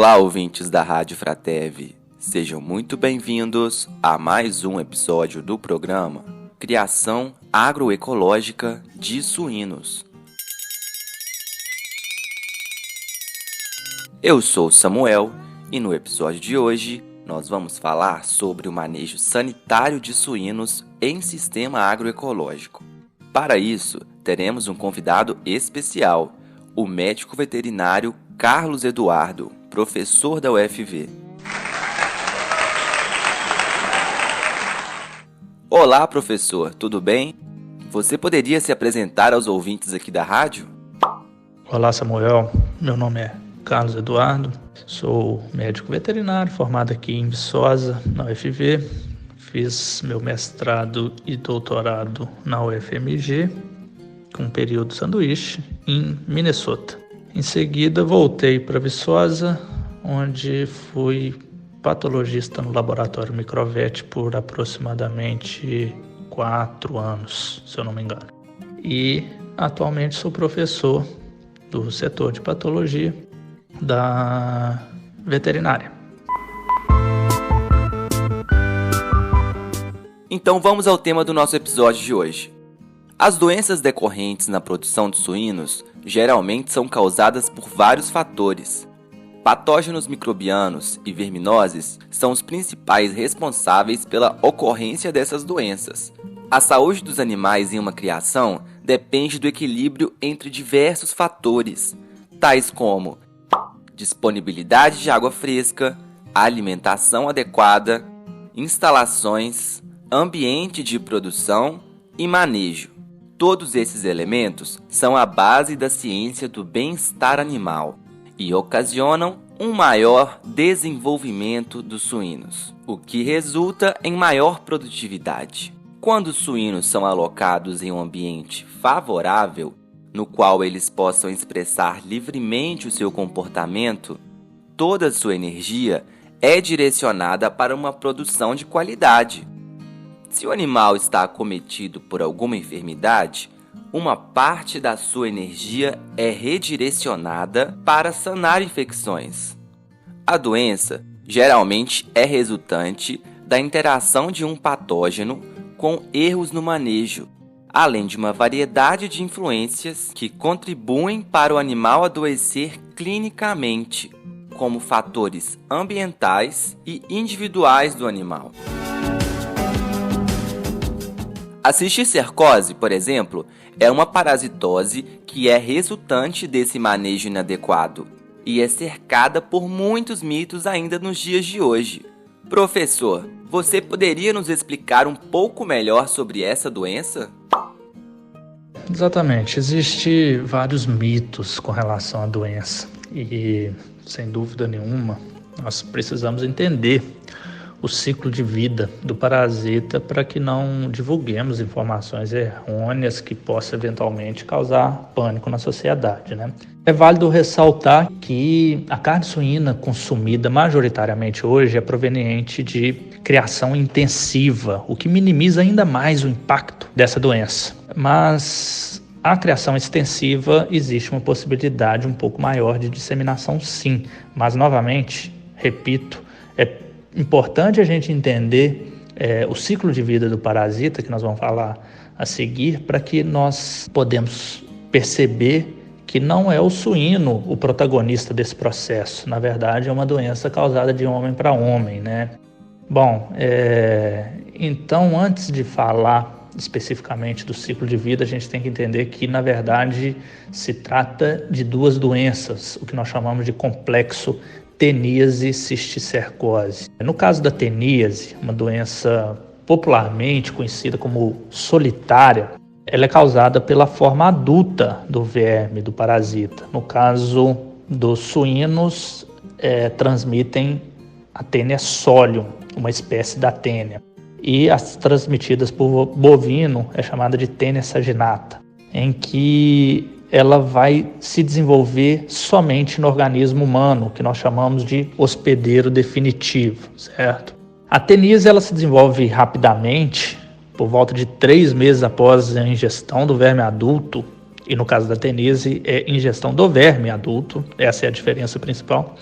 Olá, ouvintes da Rádio Fratev. Sejam muito bem-vindos a mais um episódio do programa Criação Agroecológica de Suínos. Eu sou Samuel e no episódio de hoje nós vamos falar sobre o manejo sanitário de suínos em sistema agroecológico. Para isso, teremos um convidado especial, o médico veterinário Carlos Eduardo, professor da UFV. Olá, professor, tudo bem? Você poderia se apresentar aos ouvintes aqui da rádio? Olá, Samuel. Meu nome é Carlos Eduardo, sou médico veterinário formado aqui em Viçosa, na UFV. Fiz meu mestrado e doutorado na UFMG, com um período sanduíche, em Minnesota. Em seguida, voltei para Viçosa, onde fui patologista no laboratório Microvet por aproximadamente 4 anos, se eu não me engano. E atualmente sou professor do setor de patologia da veterinária. Então vamos ao tema do nosso episódio de hoje. As doenças decorrentes na produção de suínos geralmente são causadas por vários fatores. Patógenos microbianos e verminoses são os principais responsáveis pela ocorrência dessas doenças. A saúde dos animais em uma criação depende do equilíbrio entre diversos fatores, tais como disponibilidade de água fresca, alimentação adequada, instalações, ambiente de produção e manejo. Todos esses elementos são a base da ciência do bem-estar animal e ocasionam um maior desenvolvimento dos suínos, o que resulta em maior produtividade. Quando os suínos são alocados em um ambiente favorável, no qual eles possam expressar livremente o seu comportamento, toda a sua energia é direcionada para uma produção de qualidade. Se o animal está acometido por alguma enfermidade, uma parte da sua energia é redirecionada para sanar infecções. A doença geralmente é resultante da interação de um patógeno com erros no manejo, além de uma variedade de influências que contribuem para o animal adoecer clinicamente, como fatores ambientais e individuais do animal. A cisticercose, por exemplo, é uma parasitose que é resultante desse manejo inadequado e é cercada por muitos mitos ainda nos dias de hoje. Professor, você poderia nos explicar um pouco melhor sobre essa doença? Exatamente, existem vários mitos com relação à doença e, sem dúvida nenhuma, nós precisamos entender o ciclo de vida do parasita para que não divulguemos informações errôneas que possam eventualmente causar pânico na sociedade, né? É válido ressaltar que a carne suína consumida majoritariamente hoje é proveniente de criação intensiva, o que minimiza ainda mais o impacto dessa doença. Mas a criação extensiva existe uma possibilidade um pouco maior de disseminação, sim. Mas, novamente, repito, é importante a gente entender o ciclo de vida do parasita, que nós vamos falar a seguir, para que nós podemos perceber que não é o suíno o protagonista desse processo. Na verdade, é uma doença causada de homem para homem, né? Bom, então, antes de falar especificamente do ciclo de vida, a gente tem que entender que, na verdade, se trata de duas doenças, o que nós chamamos de complexo teníase cisticercose. No caso da teníase, uma doença popularmente conhecida como solitária, ela é causada pela forma adulta do verme, do parasita. No caso dos suínos, transmitem a Taenia solium, uma espécie da tênia. E as transmitidas por bovino é chamada de Taenia saginata, em que ela vai se desenvolver somente no organismo humano, que nós chamamos de hospedeiro definitivo, certo? A teníase ela se desenvolve rapidamente, por volta de 3 meses após a ingestão do verme adulto, e no caso da teníase é ingestão do verme adulto, essa é a diferença principal.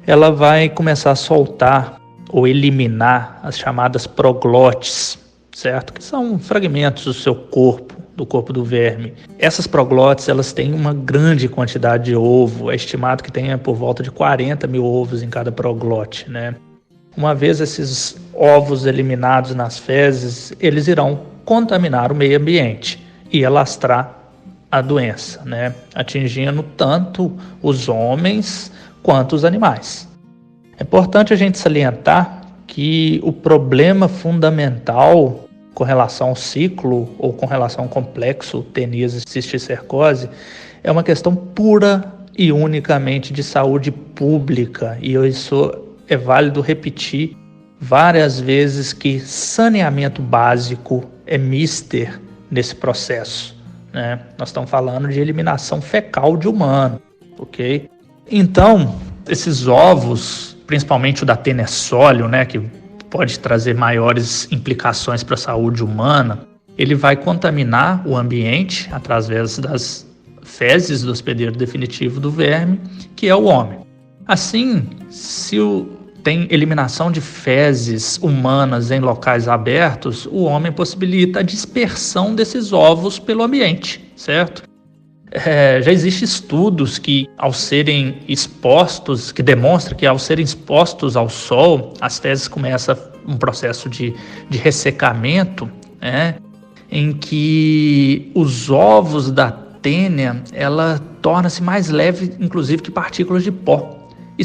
ela vai começar a soltar ou eliminar as chamadas proglotes, certo? Que são fragmentos do seu corpo, do corpo do verme. Essas proglotes, elas têm uma grande quantidade de ovo, é estimado que tenha por volta de 40 mil ovos em cada proglote, né? Uma vez esses ovos eliminados nas fezes, eles irão contaminar o meio ambiente e alastrar a doença, né? Atingindo tanto os homens quanto os animais. É importante a gente salientar que o problema fundamental com relação ao ciclo ou com relação ao complexo teníase cisticercose é uma questão pura e unicamente de saúde pública, e isso é válido repetir várias vezes que saneamento básico é mister nesse processo, né? Nós estamos falando de eliminação fecal de humano, ok? Então, esses ovos, principalmente o da tenersólio, né, que pode trazer maiores implicações para a saúde humana, ele vai contaminar o ambiente através das fezes do hospedeiro definitivo do verme, que é o homem. Assim, se tem eliminação de fezes humanas em locais abertos, o homem possibilita a dispersão desses ovos pelo ambiente, certo? Já existem estudos que, ao serem expostos, que demonstram que ao serem expostos ao sol, as fezes começam um processo de ressecamento, né, em que os ovos da tênia, ela torna-se mais leve, inclusive, que partículas de pó. E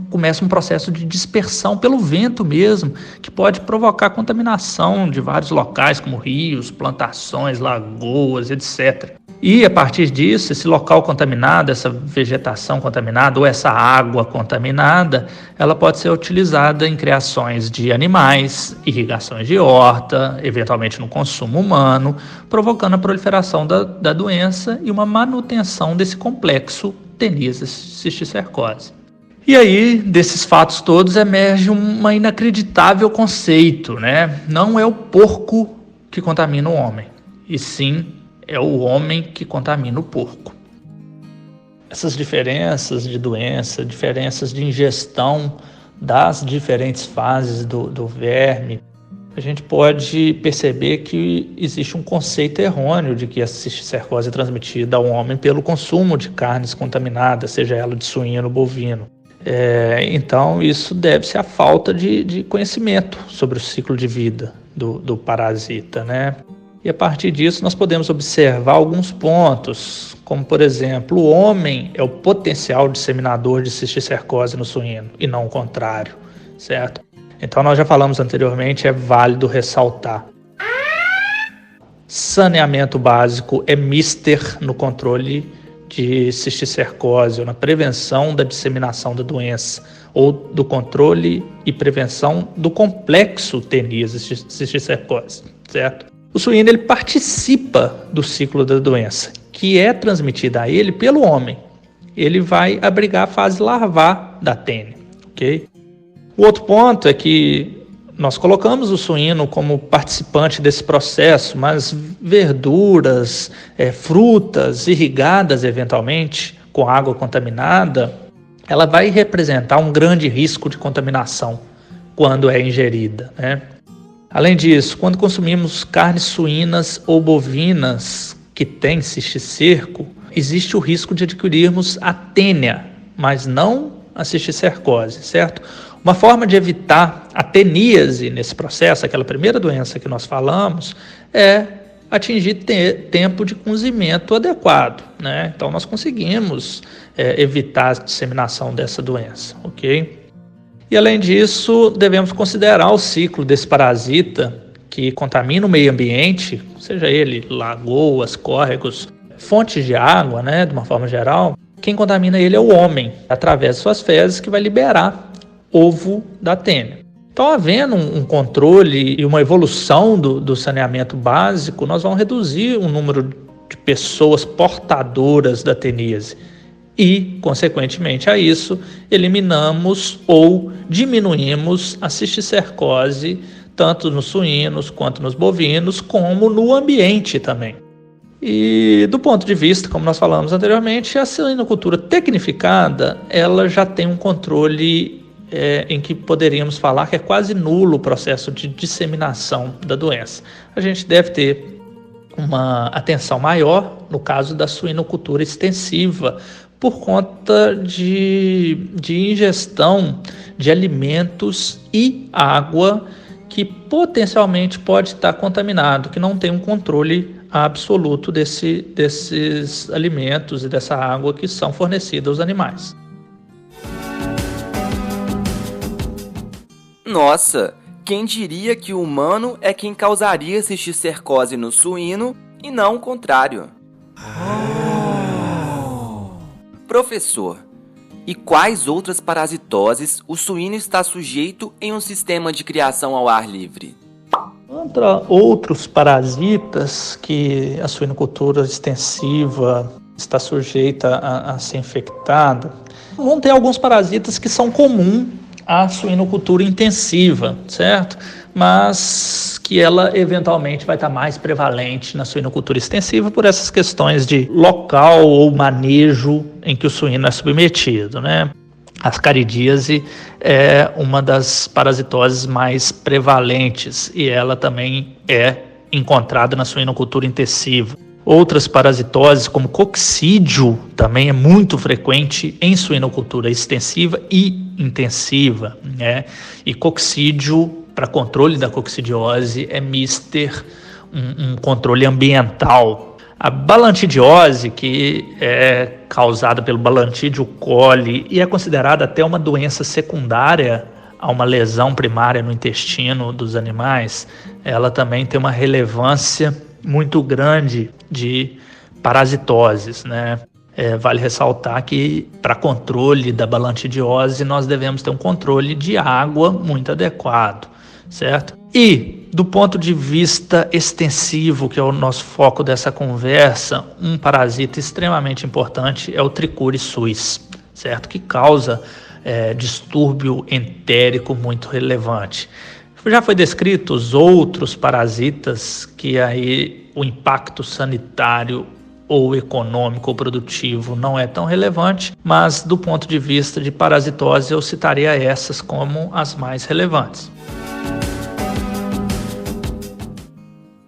começa um processo de dispersão pelo vento mesmo, que pode provocar contaminação de vários locais, como rios, plantações, lagoas, etc. E a partir disso, esse local contaminado, essa vegetação contaminada ou essa água contaminada, ela pode ser utilizada em criações de animais, irrigações de horta, eventualmente no consumo humano, provocando a proliferação da doença e uma manutenção desse complexo teníase cisticercose. E aí, desses fatos todos, emerge um inacreditável conceito, né? Não é o porco que contamina o homem, e sim é o homem que contamina o porco. Essas diferenças de doença, diferenças de ingestão das diferentes fases do verme, a gente pode perceber que existe um conceito errôneo de que a cisticercose é transmitida ao homem pelo consumo de carnes contaminadas, seja ela de suíno ou bovino. Então, isso deve-se à falta de conhecimento sobre o ciclo de vida do parasita, né? E a partir disso nós podemos observar alguns pontos, como por exemplo, o homem é o potencial disseminador de cisticercose no suíno e não o contrário, certo? Então nós já falamos anteriormente, é válido ressaltar. Saneamento básico é mister no controle de cisticercose ou na prevenção da disseminação da doença ou do controle e prevenção do complexo teníase cisticercose, certo? O suíno ele participa do ciclo da doença, que é transmitida a ele pelo homem. Ele vai abrigar a fase larvar da tênia, ok? O outro ponto é que nós colocamos o suíno como participante desse processo, mas verduras, frutas irrigadas eventualmente com água contaminada, ela vai representar um grande risco de contaminação quando é ingerida, né? Além disso, quando consumimos carnes suínas ou bovinas que têm cisticerco, existe o risco de adquirirmos a tênia, mas não a cisticercose, certo? Uma forma de evitar a teníase nesse processo, aquela primeira doença que nós falamos, é atingir tempo de cozimento adequado, né? Então nós conseguimos evitar a disseminação dessa doença, ok? E além disso, devemos considerar o ciclo desse parasita que contamina o meio ambiente, seja ele lagoas, córregos, fontes de água, né, de uma forma geral. Quem contamina ele é o homem, através de suas fezes, que vai liberar ovo da tênia. Então, havendo um controle e uma evolução do saneamento básico, nós vamos reduzir o número de pessoas portadoras da teníase. E, consequentemente a isso, eliminamos ou diminuímos a cisticercose tanto nos suínos quanto nos bovinos, como no ambiente também. E do ponto de vista, como nós falamos anteriormente, a suinocultura tecnificada, ela já tem um controle em que poderíamos falar que é quase nulo o processo de disseminação da doença. A gente deve ter uma atenção maior no caso da suinocultura extensiva, por conta de ingestão de alimentos e água que potencialmente pode estar contaminado, que não tem um controle absoluto desses alimentos e dessa água que são fornecidos aos animais. Nossa, quem diria que o humano é quem causaria cisticercose no suíno e não o contrário? Professor, e quais outras parasitoses o suíno está sujeito em um sistema de criação ao ar livre? Contra outros parasitas que a suinocultura extensiva está sujeita a ser infectada, vão ter alguns parasitas que são comuns à suinocultura intensiva, certo? Mas que ela eventualmente vai estar mais prevalente na suinocultura extensiva por essas questões de local ou manejo em que o suíno é submetido, né? A ascaridíase é uma das parasitoses mais prevalentes e ela também é encontrada na suinocultura intensiva. Outras parasitoses, como coccídio, também é muito frequente em suinocultura extensiva e intensiva, né? E coccídio, para controle da coccidiose, é mister um controle ambiental. A balantidiose, que é causada pelo Balantidio coli e é considerada até uma doença secundária a uma lesão primária no intestino dos animais, ela também tem uma relevância muito grande de parasitoses, né? Vale ressaltar que para controle da balantidiose nós devemos ter um controle de água muito adequado, certo? E do ponto de vista extensivo, que é o nosso foco dessa conversa, um parasita extremamente importante é o Trichuris suis, certo? Que causa distúrbio entérico muito relevante. Já foi descrito os outros parasitas que aí o impacto sanitário ou econômico ou produtivo não é tão relevante, mas do ponto de vista de parasitose eu citaria essas como as mais relevantes.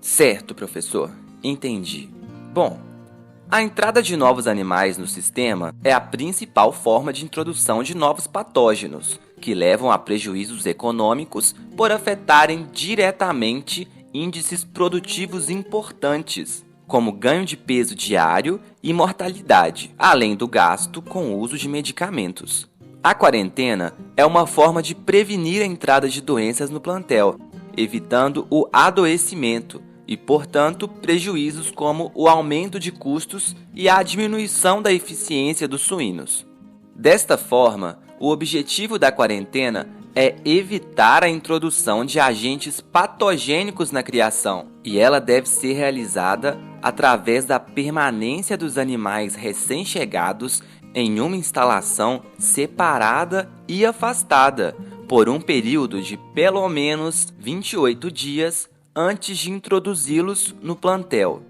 Certo, professor. Entendi. Bom, a entrada de novos animais no sistema é a principal forma de introdução de novos patógenos, que levam a prejuízos econômicos por afetarem diretamente índices produtivos importantes, como ganho de peso diário e mortalidade, além do gasto com o uso de medicamentos. A quarentena é uma forma de prevenir a entrada de doenças no plantel, evitando o adoecimento e, portanto, prejuízos como o aumento de custos e a diminuição da eficiência dos suínos. Desta forma, o objetivo da quarentena é evitar a introdução de agentes patogênicos na criação, e ela deve ser realizada através da permanência dos animais recém-chegados em uma instalação separada e afastada por um período de pelo menos 28 dias antes de introduzi-los no plantel.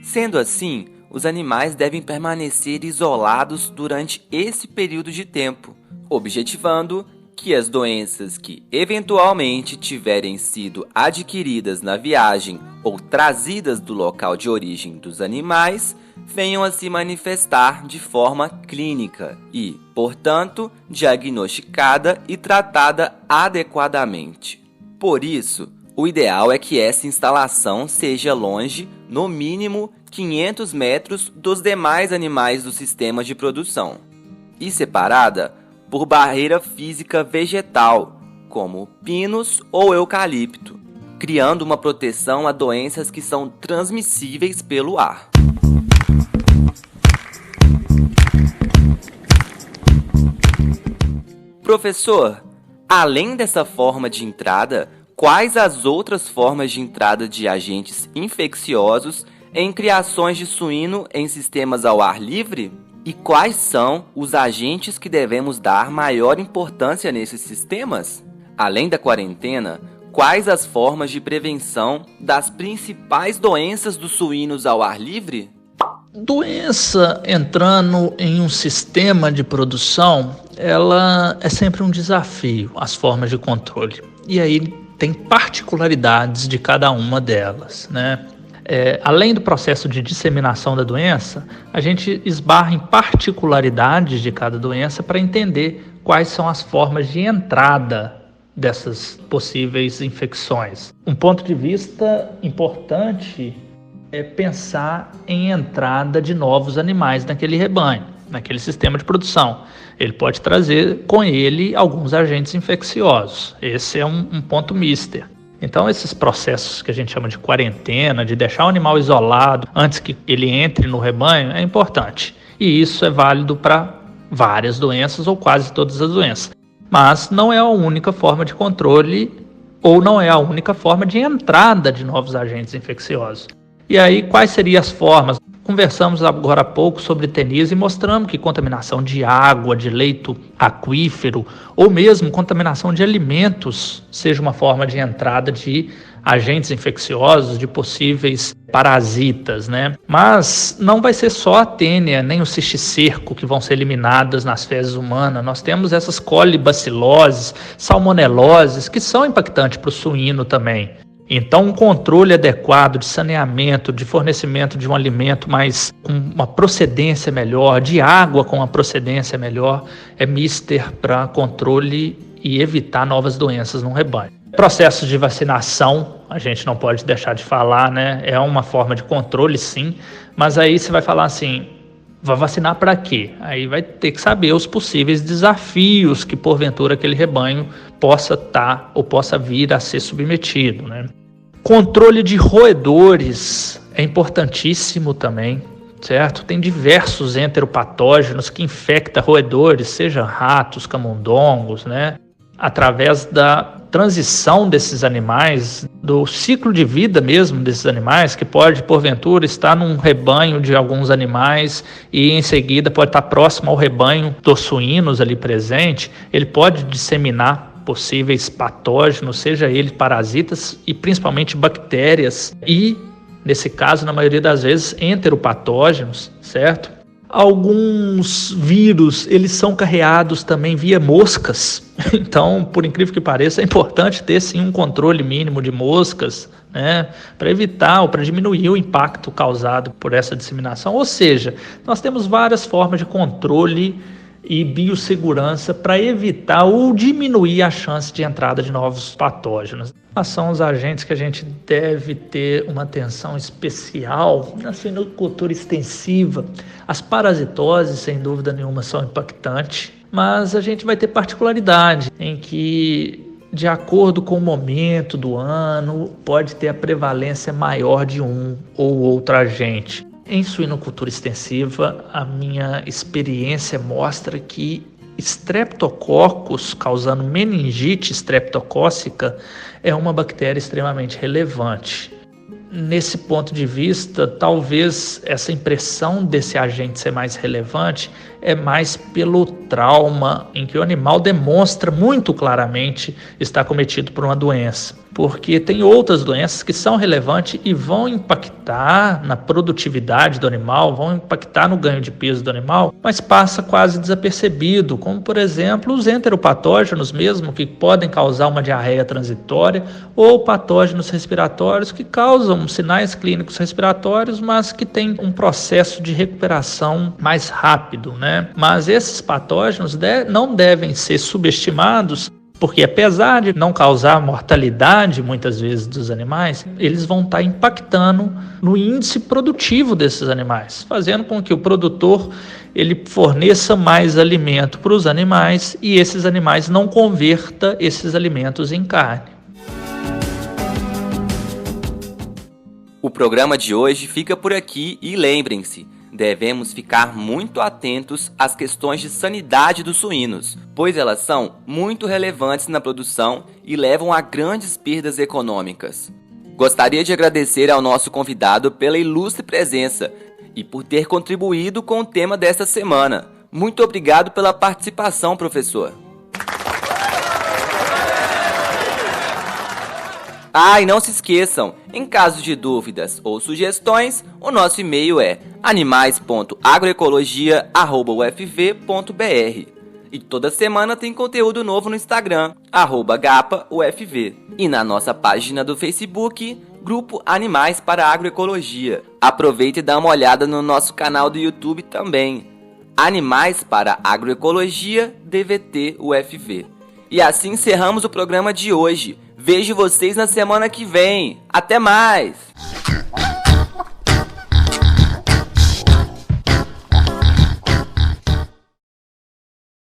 Sendo assim, os animais devem permanecer isolados durante esse período de tempo, objetivando que as doenças que eventualmente tiverem sido adquiridas na viagem ou trazidas do local de origem dos animais venham a se manifestar de forma clínica e, portanto, diagnosticada e tratada adequadamente. Por isso, o ideal é que essa instalação seja longe, no mínimo, 500 metros dos demais animais do sistema de produção, e separada por barreira física vegetal, como pinos ou eucalipto, criando uma proteção a doenças que são transmissíveis pelo ar. Professor, além dessa forma de entrada, quais as outras formas de entrada de agentes infecciosos em criações de suíno em sistemas ao ar livre? E quais são os agentes que devemos dar maior importância nesses sistemas? Além da quarentena, quais as formas de prevenção das principais doenças dos suínos ao ar livre? Doença entrando em um sistema de produção, ela é sempre um desafio, as formas de controle. E aí tem particularidades de cada uma delas, né? Além do processo de disseminação da doença, a gente esbarra em particularidades de cada doença para entender quais são as formas de entrada dessas possíveis infecções. Um ponto de vista importante é pensar em entrada de novos animais naquele rebanho, naquele sistema de produção. Ele pode trazer com ele alguns agentes infecciosos. Esse é um ponto mister. Então, esses processos que a gente chama de quarentena, de deixar o animal isolado antes que ele entre no rebanho, é importante. E isso é válido para várias doenças ou quase todas as doenças. Mas não é a única forma de controle ou não é a única forma de entrada de novos agentes infecciosos. E aí, quais seriam as formas? Conversamos agora há pouco sobre teníase e mostramos que contaminação de água, de leito aquífero ou mesmo contaminação de alimentos seja uma forma de entrada de agentes infecciosos, de possíveis parasitas, né? Mas não vai ser só a tênia, nem o cisticerco que vão ser eliminadas nas fezes humanas. Nós temos essas colibaciloses, salmoneloses, que são impactantes para o suíno também. Então, um controle adequado de saneamento, de fornecimento de um alimento mais com uma procedência melhor, de água com uma procedência melhor, é mister para controle e evitar novas doenças no rebanho. Processos de vacinação, a gente não pode deixar de falar, né? É uma forma de controle, sim, mas aí você vai falar assim, vai vacinar para quê? Aí vai ter que saber os possíveis desafios que, porventura, aquele rebanho possa estar ou possa vir a ser submetido, né? Controle de roedores é importantíssimo também, certo? Tem diversos enteropatógenos que infectam roedores, seja ratos, camundongos, né? Através da transição desses animais, do ciclo de vida mesmo desses animais, que pode, porventura, estar num rebanho de alguns animais e em seguida pode estar próximo ao rebanho dos suínos ali presente, ele pode disseminar possíveis patógenos, seja eles parasitas e principalmente bactérias e, nesse caso, na maioria das vezes, enteropatógenos, certo? Alguns vírus, eles são carreados também via moscas. Então, por incrível que pareça, é importante ter sim um controle mínimo de moscas, né, para evitar ou para diminuir o impacto causado por essa disseminação. Ou seja, nós temos várias formas de controle e biossegurança para evitar ou diminuir a chance de entrada de novos patógenos. Quais são os agentes que a gente deve ter uma atenção especial na suinocultura extensiva? As parasitoses, sem dúvida nenhuma, são impactantes, mas a gente vai ter particularidade em que, de acordo com o momento do ano, pode ter a prevalência maior de um ou outro agente. Em suinocultura extensiva, a minha experiência mostra que Streptococcus, causando meningite streptocócica, é uma bactéria extremamente relevante. Nesse ponto de vista, talvez essa impressão desse agente ser mais relevante é mais pelo trauma em que o animal demonstra muito claramente estar cometido por uma doença. Porque tem outras doenças que são relevantes e vão impactar na produtividade do animal, vão impactar no ganho de peso do animal, mas passa quase desapercebido, como por exemplo os enteropatógenos mesmo, que podem causar uma diarreia transitória, ou patógenos respiratórios que causam sinais clínicos respiratórios, mas que têm um processo de recuperação mais rápido, né? Mas esses patógenos não devem ser subestimados, porque apesar de não causar mortalidade muitas vezes dos animais, eles vão estar impactando no índice produtivo desses animais, fazendo com que o produtor ele forneça mais alimento para os animais e esses animais não converta esses alimentos em carne. O programa de hoje fica por aqui e lembrem-se, devemos ficar muito atentos às questões de sanidade dos suínos, pois elas são muito relevantes na produção e levam a grandes perdas econômicas. Gostaria de agradecer ao nosso convidado pela ilustre presença e por ter contribuído com o tema desta semana. Muito obrigado pela participação, professor. E não se esqueçam, em caso de dúvidas ou sugestões, o nosso e-mail é animais.agroecologia@ufv.br. E toda semana tem conteúdo novo no Instagram, @GAPAUFV. E na nossa página do Facebook, Grupo Animais para Agroecologia. Aproveita e dá uma olhada no nosso canal do YouTube também, Animais para Agroecologia DVT UFV. E assim encerramos o programa de hoje. Vejo vocês na semana que vem. Até mais!